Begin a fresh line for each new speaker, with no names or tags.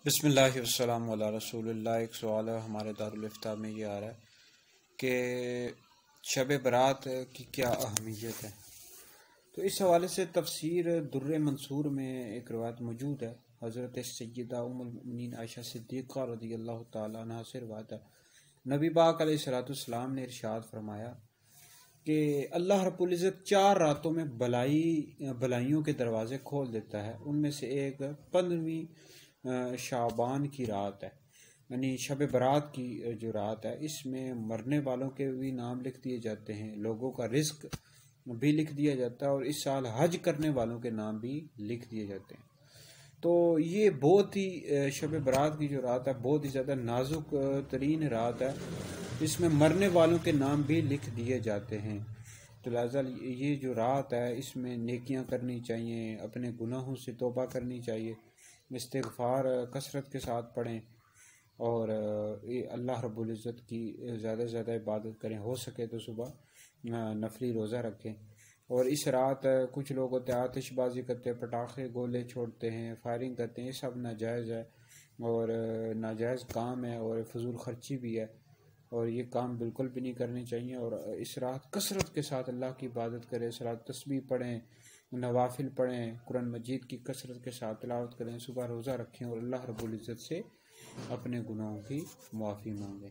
بسم اللہ والسلام علی رسول اللہ۔ ایک سوال ہے ہمارے دارالفتاء میں، یہ آ رہا ہے کہ شب برات کی کیا اہمیت ہے؟ تو اس حوالے سے تفسیر در منصور میں ایک روایت موجود ہے۔ حضرت سیدہ ام المؤمنین عائشہ صدیقہ رضی اللہ تعالیٰ عنہ سے روایت ہے، نبی پاک علیہ الصلوۃ والسلام نے ارشاد فرمایا کہ اللہ رب العزت 4 راتوں میں بلائیوں کے دروازے کھول دیتا ہے۔ ان میں سے ایک 15ویں شعبان کی رات ہے، یعنی شب برات کی جو رات ہے۔ اس میں مرنے والوں کے بھی نام لکھ دیے جاتے ہیں، لوگوں کا رزق بھی لکھ دیا جاتا ہے، اور اس سال حج کرنے والوں کے نام بھی لکھ دیے جاتے ہیں۔ تو یہ بہت ہی شب برات کی جو رات ہے بہت ہی زیادہ نازک ترین رات ہے، اس میں مرنے والوں کے نام بھی لکھ دیے جاتے ہیں۔ تو لہٰذا یہ جو رات ہے اس میں نیکیاں کرنی چاہیے، اپنے گناہوں سے توبہ کرنی چاہیے، استغفار کثرت کے ساتھ پڑھیں، اور اللہ رب العزت کی زیادہ سے زیادہ عبادت کریں۔ ہو سکے تو صبح نفلی روزہ رکھیں۔ اور اس رات کچھ لوگ ہوتے ہیں آتش بازی کرتے ہیں، پٹاخے گولے چھوڑتے ہیں، فائرنگ کرتے ہیں، یہ سب ناجائز ہے اور ناجائز کام ہے اور فضول خرچی بھی ہے، اور یہ کام بالکل بھی نہیں کرنے چاہیے۔ اور اس رات کثرت کے ساتھ اللہ کی عبادت کریں، صلاۃ تسبیح پڑھیں، نوافل پڑھیں، قرآن مجید کی کثرت کے ساتھ تلاوت کریں، صبح روزہ رکھیں، اور اللہ رب العزت سے اپنے گناہوں کی معافی مانگیں۔